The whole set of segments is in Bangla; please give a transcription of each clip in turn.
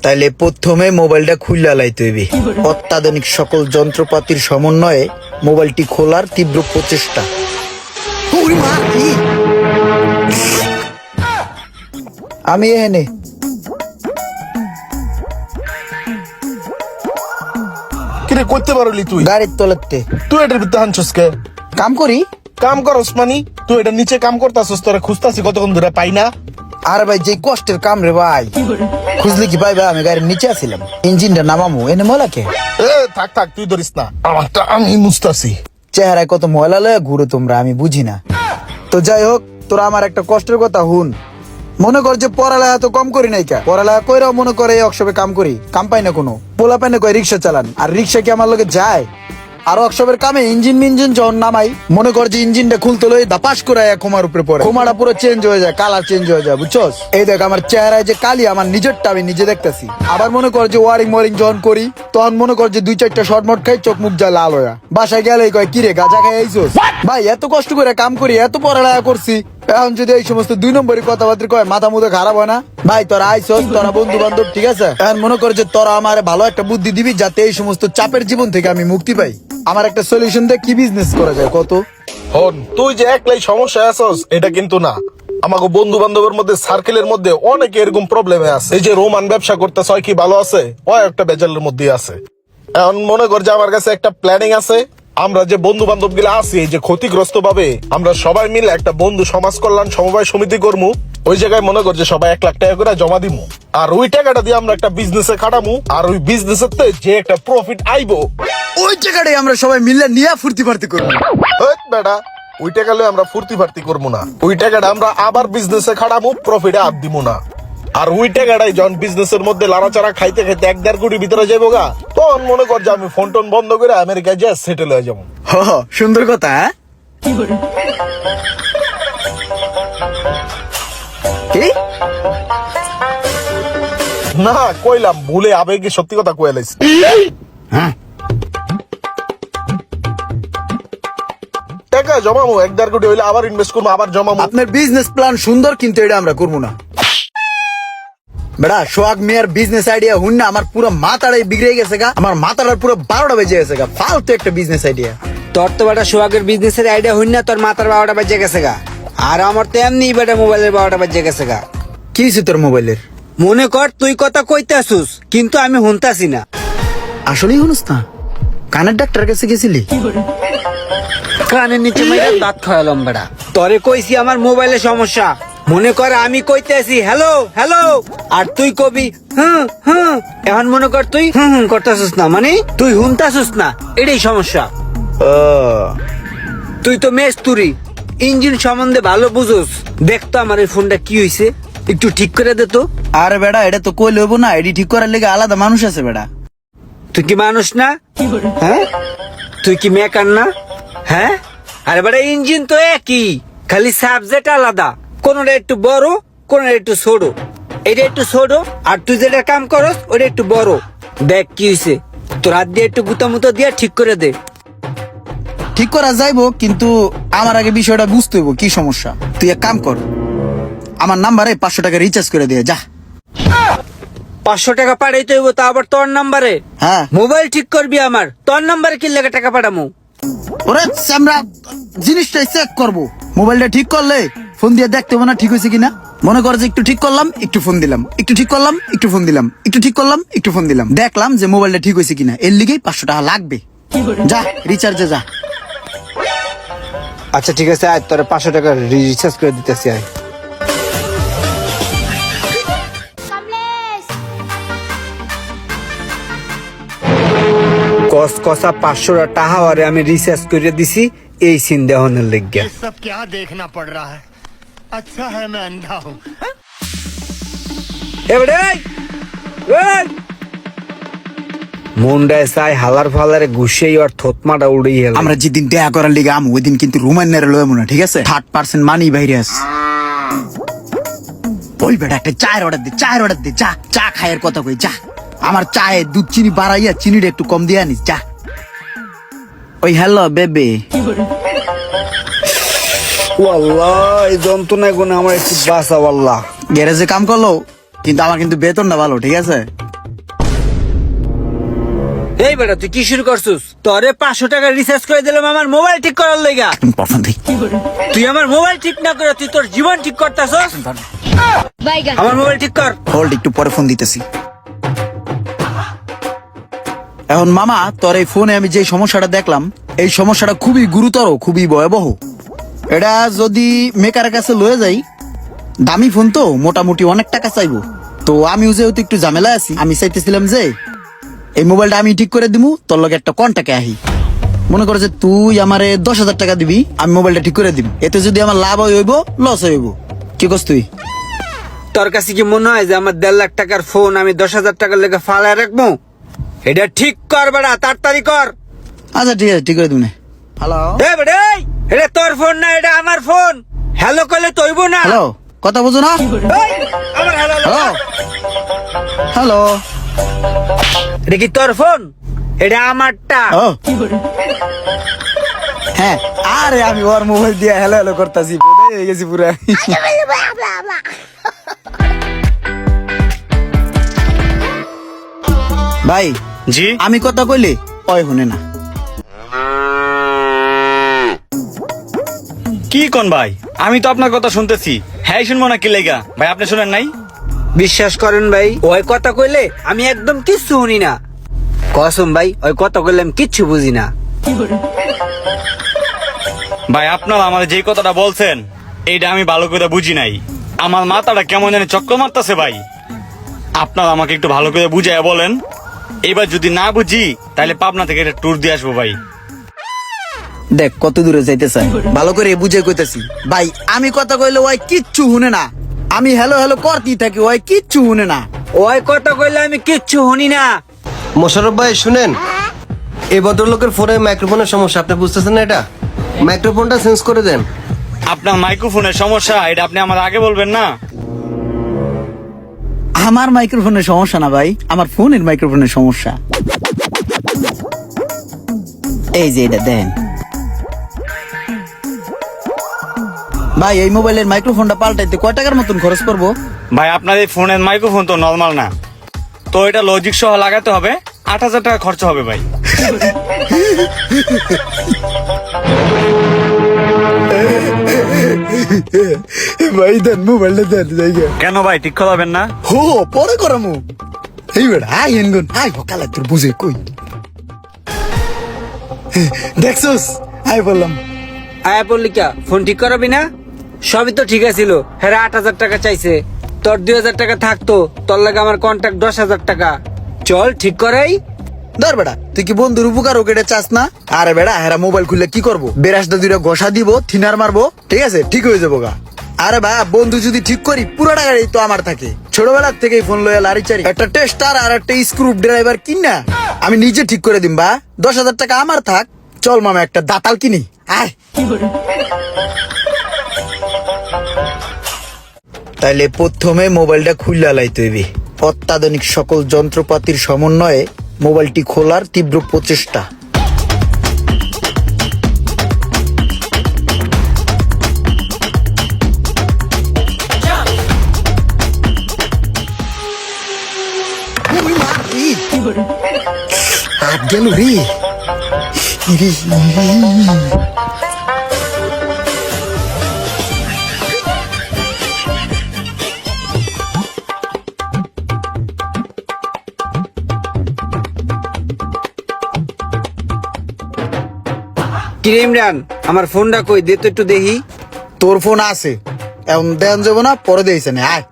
তাইলে প্রথমে মোবাইলটা খুললা লাইতে হইবে। অত্যাধুনিক সকল যন্ত্রপাতির সমন্বয়ে মোবাইলটি খোলার তীব্র প্রচেষ্টা। ওরে মা, কি? আমি এনে কিরে করতে পারলি তুই? গাড়ির তলাতে তুই এটার ভিতরে হানছস কে? কাম করি। কাম করস মানি? তুই এটা নিচে কাম করতাছস, তোরা খুঁজতাছি কতক্ষণ ধরে পাই না। আরে ভাই, যে কষ্টের কাম রে ভাই, খুঁজলে কি পাইবা? আমি গাড়ির নিচে আছিলাম, ইঞ্জিনটা নামামু, এনে ময়লাকে। এ থাক থাক, তুই ধরিস না, আমারটা আমি মুছতাছি। চেহারায় কত ময়লা লয়ে ঘুরো তোমরা, আমি বুঝি না। তো যাই হোক, তোরা আমার একটা কষ্টের কথা হুন। মনে কর যে পড়ালেখা তো কম করি নাই কা, পড়ালেখা কইরাও মনে করে ওয়ার্কশপে কাম করি, কাম পাই না কোনো। পোলা পাই না কয় রিক্সা চালান, আর রিক্সা কি আমার লগে যায়? আর ওয়ার্কশপের কামে ইঞ্জিন মিঞ্জিন যখন নামাই, মনে কর যে ইঞ্জিনটা খুলতে লই দাপাস করে খোমার উপরে পড়ে, খোমাটা পুরো চেঞ্জ হয়ে যায়, কালার চেঞ্জ হয়ে যায়, বুঝছস? এই দেখ আমার চেহারায় যে কালি, আমার নিজেরটা আমি নিজে দেখতেছি। আবার মনে কর যে ওয়ারিং মোয়ারিং যখন করি, তখন মনে কর যে 2-4টা শর্ট মোট খাই, চোখ মুখ যায় লাল হয়ে। বাসায় গেলে কয় কিরে গাঁজা খাই আইছস? ভাই এত কষ্ট করে কাম করি, এত পড়ালেখা করছি, এখন যদি এই সমস্ত 2 নম্বরই কথাবার্তা কয়, মাথা মুদে খারাপ হয় না? ভাই তোরা আইছস, তোরা বন্ধু বান্ধব, ঠিক আছে? এখন মনে কর যে তোরা আমার ভালো একটা বুদ্ধি দিবি, যাতে এই সমস্ত চাপের জীবন থেকে আমি মুক্তি পাই। আমার একটা সলিউশন দে, কি বিজনেস করা যায় কত? হন, তুই যে একলাই সমস্যা আছস এটা কিন্তু না। আমাকে বন্ধু বান্ধবের মধ্যে, সার্কেলের মধ্যে অনেকে এরকম প্রবলেমে আছে। এই যে রোমান ব্যবসা করতেছ, হয় কি ভালো আছে? ও একটা বেজালের মধ্যে আছে। এখন মনে কর যে আমার কাছে একটা প্ল্যানিং আছে। আমরা যে বন্ধু বান্ধব গুলা আছি, এই যে ক্ষতিগ্রস্ত ভাবে, আমরা সবাই মিলে একটা বন্ধু সমাজ কল্যাণ সমবায় সমিতি করমু। ওই জায়গায় মনে কর যে সবাই 1 লাখ টাকা করে জমা দিমু, আর ওই টাকাটা দিয়ে আমরা একটা বিজনেসে খাটামু, আর ওই বিজনেসের যে একটা প্রফিট আইবো, ওই জায়গাটাই আমরা সবাই মিলে নিয়ে ফুর্তি ফার্তি করবো। বেটা ওই টাকা লয়ে আমরা ফুর্তি ফার্তি করবো না। ওই টাকাটা আমরা আবার বিজনেসে খাটামু, প্রফিটে হাত দিব না। আর ওই টাকাটাই যখন বিজনেসের মধ্যে লাড়াচাড়া খাইতে খাইতে 1-1.5 কোটি ভিতরে যাবো গা, তখন মনে কর যে আমি ফোন টোন বন্ধ করে আমেরিকায় যা সেটেল হয়ে যাবো। সুন্দর কথা, হ্যাঁ? কি না কইলাম, ভুলে আবেগে সত্যি কথা কয়ে লাইছি। হ্যাঁ, টাকা জমামু 1-1.5 কোটি হইলে আবার ইনভেস্ট করবো, আবার জমামু। আপনার বিজনেস প্ল্যান সুন্দর, কিন্তু এটা আমরা করবো না। বেড়া সোহাগ মিয়ার বিজনেস আইডিয়া হুন না, আমার পুরো মাথাটাই বিগড়ে গেছে গা, আমার মাথাটার পুরো 12টা বেজে গেছে গা। ফালতু একটা বিজনেস আইডিয়া। তোর তো বেটা সোহাগের বিজনেসের আইডিয়া হইন না, তোর মাথার 12টা বাজে গেছে গা। আর আমার তো এমনি বেটা মোবাইলের 12টা বাজে গেছে গা। কি হয়েছে তোর মোবাইলের? মনে কর তুই কথা কইতে আসুস, কিন্তু আমি শুনতাছি না। আসলেই শুনুস না? কানের ডাক্তার কাছে গেছিলি? কানের নিচে মাইরা দাঁত খাওয়ালাম বেটা। তোরে কইছি আমার মোবাইলের সমস্যা। মনে কর আমি কইতে আসি হ্যালো হ্যালো, আর তুই কবি হুম হুম। এখন মনে কর তুই হুম হুম করতেছিস না, মানে তুই শুনতাছিস না, এটাই সমস্যা। তুই তো মেস্তুরি, ইঞ্জিন সম্বন্ধে ভালো বুঝোস। দেখতো আমার এই ফোনটা কি হইছে, একটু ঠিক করে দে তো। আরে বেড়া, এটা তো কই লইব না, এডি ঠিক করার লেগে আলাদা মানুষ আছে বেড়া। তুই কি মানুষ না? হ্যাঁ, তুই কি মেকার না? হ্যাঁ, আরে বেটা ইঞ্জিন তো একই, খালি সাবজেক্ট আলাদা। কোনটা একটু বড়, কোনটা একটু ছোট। এটা একটু ছোট, আর তুই যেটা কাম করস ওটা একটু বড়। দেখ কি হইছে, তোর হাত দিয়ে একটু গুতামুতো দিয়ে ঠিক করে দে। ঠিক করা যাইবো, কিন্তু আমার আগে বিষয়টা বুঝতে হইব কি সমস্যা। তুই এক কাম কর, আমার নাম্বারে 500 টাকা রিচার্জ করে দিয়ে যা। 500 টাকা পাঠাইতে হইব, তা আবার তোর নাম্বারে? হ্যাঁ। মোবাইল ঠিক করবি আমার, তোর নাম্বারে কি লেগে টাকা পাঠামু? ওরে আমরা জিনিসটা চেক করবো। মোবাইলটা ঠিক করলে ফোন দিয়ে দেখতে হবে না ঠিক হয়েছে কিনা। মনে কর যে একটু ঠিক করলাম, একটু ফোন দিলাম, একটু ঠিক করলাম, একটু ফোন দিলাম, একটু ঠিক করলাম, একটু ফোন দিলাম, দেখলাম যে মোবাইলটা ঠিক হয়েছে কিনা। এর লিগেই 500 টাকা লাগবে। যা রিচার্জে যা। আচ্ছা ঠিক আছে, আয় তোর 500 টাকা রিচার্জ করে দিতেছি। আয় কস কষা 500 টাকা আরে আমি রিচার্জ করে দিছি এই সিন দেহনের লেগে। सब क्या देखना पड़ रहा है? अच्छा है मैं अंधा हूँ। মুন্ডায় চাই হালার ফালারে ঘুষেই আর থতমাটা উড়েই গেল। আমরা যেদিন দেখা করার লিগে আম, ওই দিন কিন্তু রোমান্যারে লয় মনে, ঠিক আছে? 30% মানি বাইরে আছে। ওই বেটা একটা চায়ের অর্ডার দে, চায়ের অর্ডার দে, যা। চা খায়ের কথা কই, যা। আমার চায়ে দুধ চিনি বাড়াইয়া চিনিটা একটু কম দিয়ে আনিস, যা। ওই হ্যালো বেবে। ওয়াল্লাহ এই যন্ত্রণায় গুণে আমার একটু বাঁচা। ওয়াল্লাহ গ্যারেজে কাম করলো, কিন্তু আমার কিন্তু বেতনটা ভালো, ঠিক আছে? এই বেটা তুই কি শুরু করছিস? তোরে 500 টাকা রিচার্জ করে দিলাম আমার মোবাইল ঠিক করার লেগা। তুই আমার মোবাইল ঠিক না করে তুই তোর জীবন ঠিক করতাছস। আমার মোবাইল ঠিক কর। হোল্ড, একটু পরে ফোন দিতেছি। এখন মামা, তোর এই ফোনে আমি যে সমস্যাটা দেখলাম, এই সমস্যাটা খুবই গুরুতর, খুবই ভয়াবহ। এটা যদি মেকারের কাছে লয়ে যাই, দামি ফোন তো মোটামুটি অনেক টাকা চাইবো। তো আমিও যেহেতু একটু ঝামেলা আছি, আমি চাইতেছিলাম যে এই মোবাইলটা আমি ঠিক করে দিমু, তোর লগে একটা কন্টাক্টে আহি। মনে করে যে তুই আমারে 10,000 টাকা দিবি, আমি মোবাইলটা ঠিক করে দিব। এতে যদি আমার লাভ হইব লস হইব, কি করছ তুই? তোর কাছে কি মনে হয় যে আমার 1.5 লাখ টাকার ফোন আমি 10,000 টাকার লেগে ফালায় রাখবো? এটা ঠিক কর বেটা, তাড়াতাড়ি কর। আচ্ছা ঠিক আছে, ঠিক করে দিব। হ্যালো এটা তোর ফোন না, এটা আমার ফোন। হ্যালো করলে তৈব না। হ্যালো, কথা বুঝো না? এই, আমার হ্যালো হ্যালো হ্যালো। এটা কি তোর ফোন? এটা আমারটা। ও হ্যাঁ, আরে আমি ওর মোবাইল দিয়ে হ্যালো হ্যালো করতেছি, হয়ে গেছি পুরো। ভাই জি আমি কথা কইলে ওই শুনে না। কি কোন ভাই? আমি তো আপনার কথা শুনতেছি। হ্যাঁ শুনবো না কি লেগা ভাই? আপনি শুনেন নাই? বিশ্বাস করেন ভাই, ওই কথা কইলে আমি একদম কিচ্ছু শুনি না। কসম ভাই, ওই কথা কইলে আমি কিচ্ছু বুঝি না। ভাই আপনারা আমার যেই কথাটা বলছেন এইটা আমি ভালো করে বুঝি নাই। আমার মাথাটা কেমন জানি চক্কর মারতেছে ভাই। আপনারা আমাকে একটু ভালো করে বুঝাইয়া বলেন। এবার যদি না বুঝি তাহলে পাবনা থেকে একটা ট্যুর দিয়ে আসবো ভাই। দেখ কত দূরে যাইতে চাই, ভালো করে বুঝে কইতাছি ভাই। আমি কথা কইলে ওই কিচ্ছু শুনে না, আমি হ্যালো হ্যালো করতেই থাকি, ওই কিচ্ছু শুনে না। ওই কথা কইলে আমি কিচ্ছু শুনি না। মোশাররফ ভাই শুনেন, এই ভদ্রলোকের ফোনে মাইক্রোফোনের সমস্যা, আপনি বুঝতেছেন না? এটা মাইক্রোফোনটা চেঞ্জ করে দেন। আপনার মাইক্রোফোনের সমস্যা এটা আপনি আমার আগে বলবেন না? আমার মাইক্রোফোনের সমস্যা না ভাই, আমার ফোনের মাইক্রোফোনের সমস্যা। এই যে এটা দেন ভাই, এই মোবাইলের মাইক্রোফোনটা পাল্টাইতে কয় টাকার মতন খরচ করবো? ভাই আপনার এই ফোনের মাইক্রোফোন তো নর্মাল না, তো এটা লজিক সহ লাগাতে হবে। 8,000 টাকা খরচ হবে ভাই। ভাই দেন মোবাইলটা দেন জায়গা। কেন ভাই ঠিক করাবেন না? হো পরে করামু। এই বেড়া আই এনগুন আই হকালা তোর বুঝে কই দেখছস? আই বললাম আয়া পড়লি কা, ফোন ঠিক করাবি না? সবই তো ঠিক আছিল। হ্যাঁ 8,000 টাকা চাইছে, তোর 2,000 টাকা থাকতো, তোর লাগে আমার কন্ট্যাক্ট 10,000 টাকা। চল ঠিক করাই। ধর বেড়া, তুই কি বন্ধুর উপকার ওকে চাস না? আরে বেড়া হেরা মোবাইল খুললে কি করবো? বেরাসটা দুইটা ঘষা দিব, থিনার মারবো, ঠিক আছে ঠিক হয়ে যাবো গা। আরে ভাই বন্ধু যদি ঠিক করি পুরো টাকাই তো আমার থাকে। ছোটবেলার থেকেই ফোন লয়ে লারি চারি, একটা টেস্টার আর একটা স্ক্রু ড্রাইভার কিনা আমি নিজে ঠিক করে দিম। বা 10,000 টাকা আমার থাক। চল মামা একটা দাতাল কিনি, আয়। তাইলে প্রথমে মোবাইলটা খুললা লাইতে হইবে। অত্যাধুনিক সকল যন্ত্রপাতির সমন্বয়ে মোবাইলটি খোলার তীব্র প্রচেষ্টা। হাত গেল রে। কি রে ইমরান, আমার ফোনটা কই দে তো একটু দেখি। তোর ফোন আছে, এখন দেন যাবো না, পরে দিয়েছে না। আয়,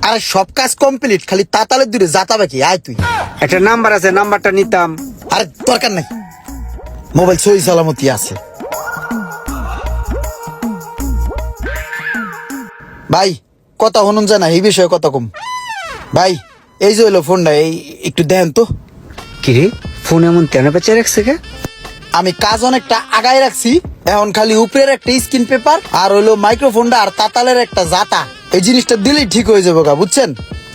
আরে সব কাজ কমপ্লিট, খালি তাতালের দূরে যাতা বাকি। আয় তুই। একটা নাম্বার আছে, নাম্বারটা নিতাম। আরে দরকার নাই, মোবাইল সহি সালামতি আছে। ভাই কথা হনুন যায় না, এই বিষয়ে কথা কম। ভাই এই যে হইলো ফোনটা, এই একটু দেন তো। কি রে, ফোন এমন কেন বেঁচে রাখছে কে? আমি কাজ অনেকটা আগায় রাখছি, এখন খালি উপরের একটা স্ক্রিন পেপার আর হইলো মাইক্রোফোনটা আর তাতালের একটা জাতা, এই জিনিসটা দিলেই ঠিক হয়ে যাবো গা, বুঝছেন?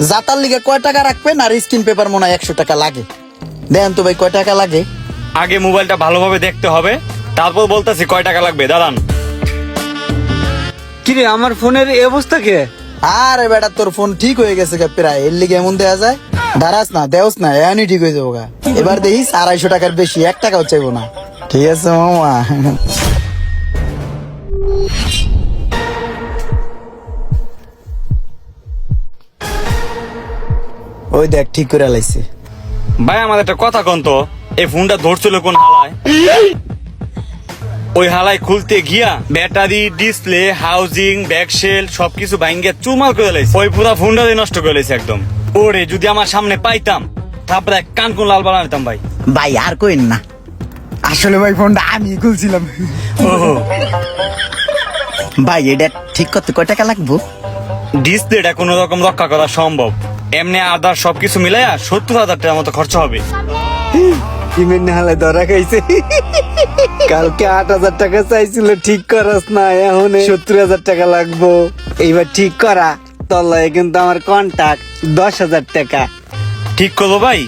জাতার লিগে কয় টাকা রাখবেন আর স্ক্রিন পেপার মনে হয় 100 টাকা লাগে। দেন তো ভাই কয় টাকা লাগে? আগে মোবাইলটা ভালোভাবে দেখতে হবে, তারপর বলতেছি কয় টাকা লাগবে। দাঁড়ান। কি রে, আমার ফোনের এই অবস্থা কে? আরে বেটা তোর ফোন ঠিক হয়ে গেছে গা প্রায়, এর লিগে এমন দেয়া যায়? দাঁড়াস না, দেওস না, এখনই ঠিক হয়ে যাবো গা। এবার দেখিস 250 টাকার বেশি 1 টাকাও চাইবো না। ঠিক আছে মামা। ওই দেখ ঠিক করে লাইছে। ভাই আমার একটা কথা কন তো, এই ফোনটা ধরছিল কোন হালায়? ওই হালাই খুলতে গিয়া ব্যাটারি, ডিসপ্লে, হাউজিং, ব্যাকশেল সবকিছু ভাঙ্গে চুরমার করে লাইছে। ওই পুরো ফোনটাই নষ্ট করে লাইছে একদম। ওরে যদি আমার সামনে পাইতাম তারপরে কান কোন লাল বানা দিতাম ভাই। ভাই আর কইন না, আসলে ভাই ফোনটা আমি খুলছিলাম। ওহো, ভাই এটা ঠিক করতে কয় টাকা লাগবো? ডিসপ্লেটা কোন রকম রক্ষা করা সম্ভব, এমনি আদার সবকিছু মিলাইয়া 70,000 টাকার মতো খরচা হবে। কিমেন হালায় ধরা খাইছে। কালকে 8,000 টাকা চাইছিল ঠিক করাস না, এখন 70,000 টাকা লাগবো। এইবার ঠিক করা তলায় কিন্তু আমার কন্টাক্ট 10,000 টাকা। ঠিক করবো ভাই?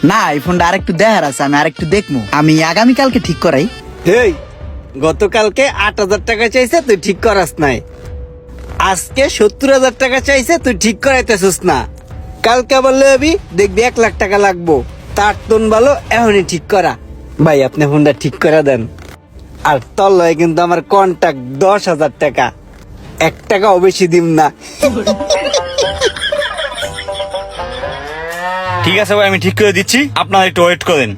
না এই ফোনটা আরেকটু দেখার আছে, আমি আরেকটু দেখবো। আমি আগামীকালকে ঠিক করাই। এই গতকালকে 8,000 টাকা চাইছে, তুই ঠিক করাস নাই। আজকে 70,000 টাকা চাইছে, তুই ঠিক করাইতেছিস না। কালকে আবার লবি দেখবি 1 লাখ টাকা লাগবো। তার তোন ভালো এখনই ঠিক করা। ভাই আপনি ফোনটা ঠিক করে দেন। আর তলয় কিন্তু আমার কন্টাক্ট 10,000 টাকা, 1 টাকাও বেশি দিম না। ঠিক আছে ভাই, আমি ঠিক করে দিচ্ছি, আপনারা একটু ওয়েট করেন।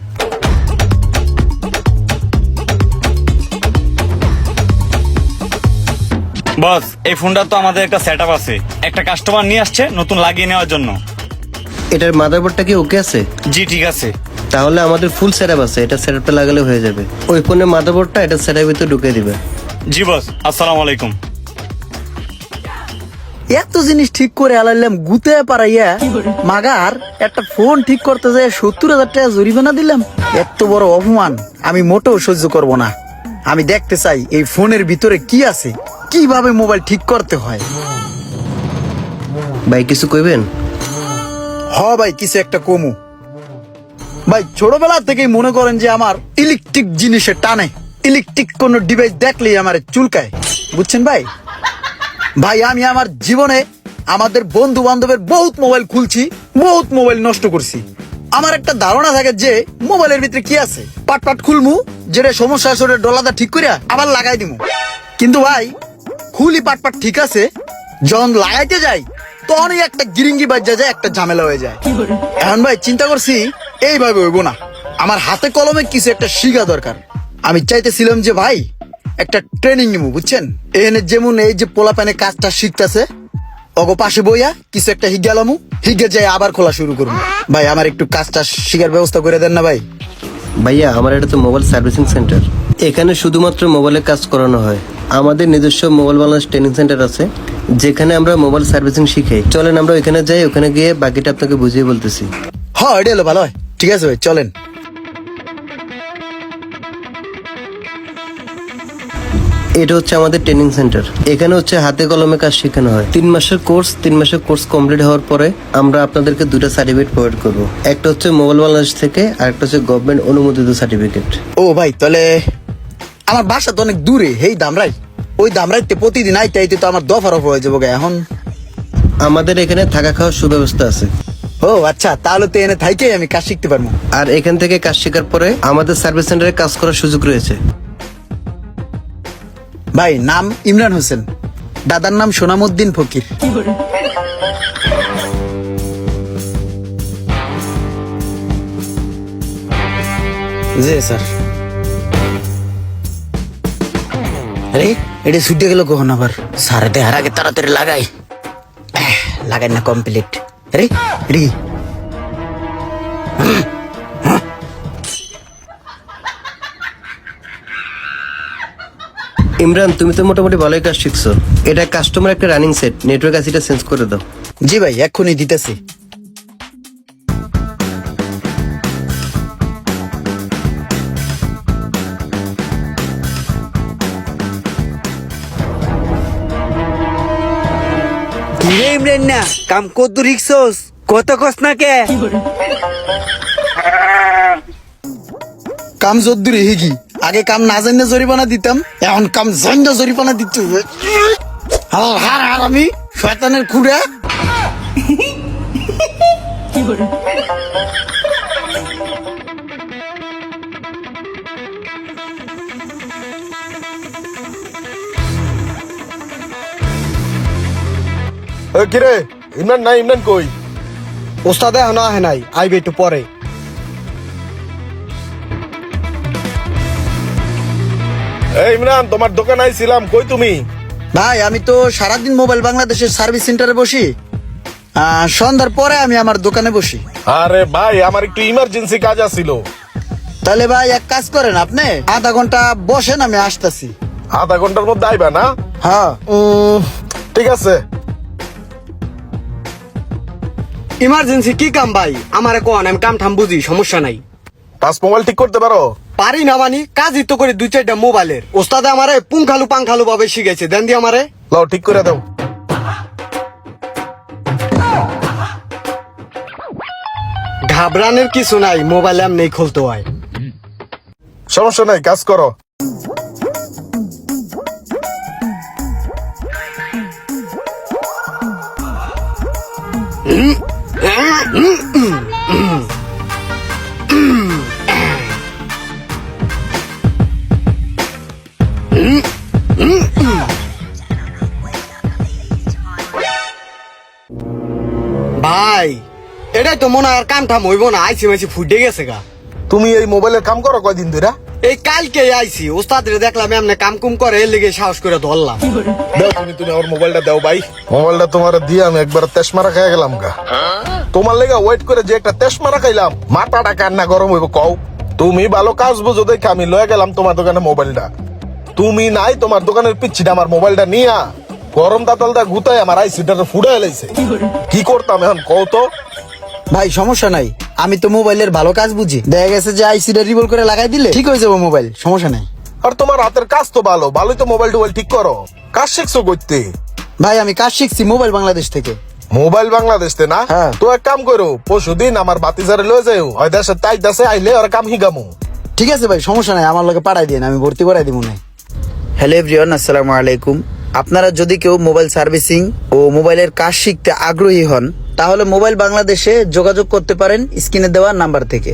বস, এই ফোনটা তো আমাদের একটা সেটআপ আছে, একটা কাস্টমার নিয়ে আসছে নতুন লাগিয়ে নেওয়ার জন্য। এটার মাদারবোর্ডটা কি ওকে আছে? জি ঠিক আছে। তাহলে আমাদের ফুল সেটআপ আছে, এটা সেটআপটা লাগালে হয়ে যাবে। ওই ফোনের মাদারবোর্ডটা এটা সেটআপের ভিতরে ঢুকিয়ে দিবে। জি বস, আসসালামু আলাইকুম। এত জিনিস ঠিক করে আলাইলাম, গুতে পারাইয়া মাগার একটা ফোন ঠিক করতে যায় 70,000 টাকা জরিমানা দিলাম। এত বড় অপমান আমি মোটেও সহ্য করব না। আমি দেখতে চাই এই ফোনের ভিতরে কি আছে, কিভাবে মোবাইল ঠিক করতে হয়। ভাই কিছু কইবেন? ভাই কিছু একটা কমু। ভাই ছোটবেলা থেকেই মনে করেন যে আমার ইলেকট্রিক জিনিসে টানে, ইলেকট্রিক কোন ডিভাইস দেখলেই আমার চুলকায়, বুঝছেন ভাই। ভাই আমি আমার জীবনে আমাদের বন্ধু বান্ধবের বহুত মোবাইল খুলছি, বহুত মোবাইল নষ্ট করছি। আমার একটা ধারণা থাকে যে মোবাইলের ভিতরে কি আছে, পাট পাট খুলমু, যেটা সমস্যা আছে ওটা ডলাটা ঠিক করিয়া আবার লাগাই দিমু। কিন্তু ভাই খুলি পাট পাট ঠিক আছে, যখন লাগাইতে যাই তখনই একটা গিরিঙ্গি বাজ্যা যায়, একটা ঝামেলা হয়ে যায়। এখন ভাই চিন্তা করছি এইভাবে হইব না, আমার হাতে কলমে কিছু একটা শিখা দরকার। আমি চাইতেছিলাম যে ভাই একটা ট্রেনিং নিবো, বুঝছেন। এখানে যেমন এই যে পোলা প্যানে কাজটা শিখতেছে, অগো পাশে বইয়া কিছু একটা হিগালামু, হিগে যাই আবার খোলা শুরু করবো। ভাই আমার একটু কাজটা শিখার ব্যবস্থা করে দেন না ভাই। ভাইয়া আমার এটা তো মোবাইল সার্ভিসিং সেন্টার, এখানে শুধুমাত্র মোবাইলের কাজ করানো হয়। আমাদের নিজস্ব মোবাইল বাংলাদেশ ট্রেনিং সেন্টার আছে, যেখানে আমরা মোবাইল সার্ভিসিং শিখাই। চলেন আমরা ওইখানে যাই, ওখানে গিয়ে বাকিটা আপনাকে বুঝিয়ে বলতেছি। হ্যাঁ এটা হলো ভালো হয়, ঠিক আছে ভাই চলেন। এটা হচ্ছে আমাদের ট্রেনিং সেন্টার, এখানে হচ্ছে হাতে কলমে কাজ শেখানো হয়। 3 মাসের কোর্স, 3 মাসের কোর্স কমপ্লিট হওয়ার পরে আমরা আপনাদেরকে 2টা সার্টিফিকেট প্রোভাইড করবো। একটা হচ্ছে মোবাইল বাংলাদেশ থেকে, আর একটা হচ্ছে গভর্নমেন্ট অনুমোদিত সার্টিফিকেট। ও ভাই তাহলে আমার বাসা তো অনেক দূরে, হেই দামরাই, ওই দামরাইতে প্রতিদিন আইতে আইতে তো আমার দফা রফা হয়ে যাবো গে। এখন আমাদের এখানে থাকা খাওয়ার সুব্যবস্থা আছে। ও আচ্ছা, তাহলে তো এনে থাইকে আমি কাজ শিখতে পারবো। আর এখান থেকে কাজ শেখার পরে আমাদের সার্ভিস সেন্টারে কাজ করার সুযোগ রয়েছে। ভাই নাম ইমরান হোসেন, দাদার নাম সোনামুদ্দিন ফকির। জি স্যার। আরে এটা ছুটে গেল কখন আবার? স্যার দেহার আগে তাড়াতাড়ি লাগাই, লাগাই না কমপ্লিট। আরে রে ইমরান, তুমি তো মোটামুটি ভালোই কাজ শিখছো। এটা কাস্টমার একটা রানিং সেট, নেটওয়ার্ক আসিটা চেঞ্জ করে দাও। জি ভাই এক্ষুনি দিতেছি। ইমরান না কাম কত রিক্সোস, কত কস না কে? কাম জোদ্দুরি হিগি, আগে কাম না জানলে জরিমানা দিতাম, এখন কাম জানলে জরিমানা দিতে হবে। হার হার আমি শয়তানের খুঁড়া। কিরে ইমরান নাই, ইমরান কই? ওস্তাদ এখনো আহে নাই, আইবে একটু পরে। এই ইমরান, তোমার দোকানে আইছিলাম, কই তুমি? ভাই আমি তো সারাদিন মোবাইল বাংলাদেশের সার্ভিস সেন্টারে বসি, সন্ধ্যার পরে আমি আমার দোকানে বসি। আরে ভাই, আমার একটু ইমার্জেন্সি কাজ আছিল। তাহলে ভাই এক কাজ করেন, আপনি আধা ঘন্টা বসেন, আমি আসতেছি। আধা ঘন্টার মধ্যে আইবা না? হ্যাঁ ঠিক আছে। ইমার্জেন্সি কি কাম ভাই? আমারে কোন, আমি কাম ঠাম বুঝি, সমস্যা নাই। টাচ মোবাইল ঠিক করতে পারো? পারি না মানি, কাজই তো করে 2-4টা মোবাইলের। ওস্তাদ আমারে পুঙ্খালু পাংখালু ভাবে শিখাইছে, দেন দি আমারে। লাও ঠিক করে দাও। ঘাবড়ানোর কিছু নাই, মোবাইল এমনি খুলতে হয়। সমস্যা নাই, কাজ করো। ভাই এটাই তো মনে হয় আর কাম ঠাম হইব না, আইসি মাইসি ফুটে গেছে গা। তুমি এই মোবাইলের কাম করো কয়দিন ধরে? এই কালকে আইসি, ওস্তাদের দেখলাম এমনি কাম কুম করে, এর লেগে সাহস করে ধরলাম। দাও তুমি আমার মোবাইলটা দাও ভাই। মোবাইলটা তোমার দিয়ে আমি একবার তেশমারা খাই গেলাম গা। তোমার লেগে ওয়েট করে যে একটা তেশমারা খাইলাম, মাথাটা কান্না গরম হইব কও। তুমি ভালো কাজ বুঝো দেখে আমি লয়ে গেলাম তোমার দোকানে মোবাইলটা। তুমি নাই, তোমার দোকানের পিচ্ছিটা আমার মোবাইলটা নিয়া গরম তাতালটা গুতায় আমার আইসিটা ফুড়ে এলাইছে। কি করতাম এখন কও তো? ভাই সমস্যা নাই, আমি তো মোবাইলের ভালো কাজ বুঝি। দেখা গেছে যে আইসিটা রিভল করে লাগাই দিলে ঠিক হয়ে যাবো মোবাইল, সমস্যা নাই। আর তোমার হাতের কাজ তো ভালো, ভালোই তো মোবাইল টোবাইল ঠিক করো। কাজ শিখছো করতে? ভাই আমি কাজ শিখছি মোবাইল বাংলাদেশ থেকে। মোবাইল বাংলাদেশে না? হ্যাঁ। তো এক কাম করো, পরশুদিন আমার বাতিজারে লয়ে যাও, ওই দেশে তাই দেশে আইলে আর কাম হিগামু। ঠিক আছে ভাই, সমস্যা নাই, আমার লোকে পাঠাই দিন, আমি ভর্তি করাই দিব না। হ্যালো এভরিওয়ান, আসসালামু আলাইকুম। আপনারা যদি কেউ মোবাইল সার্ভিসিং ও মোবাইলের কাজ শিখতে আগ্রহী হন, তাহলে মোবাইল বাংলাদেশে যোগাযোগ করতে পারেন স্ক্রিনে দেওয়া নাম্বার থেকে।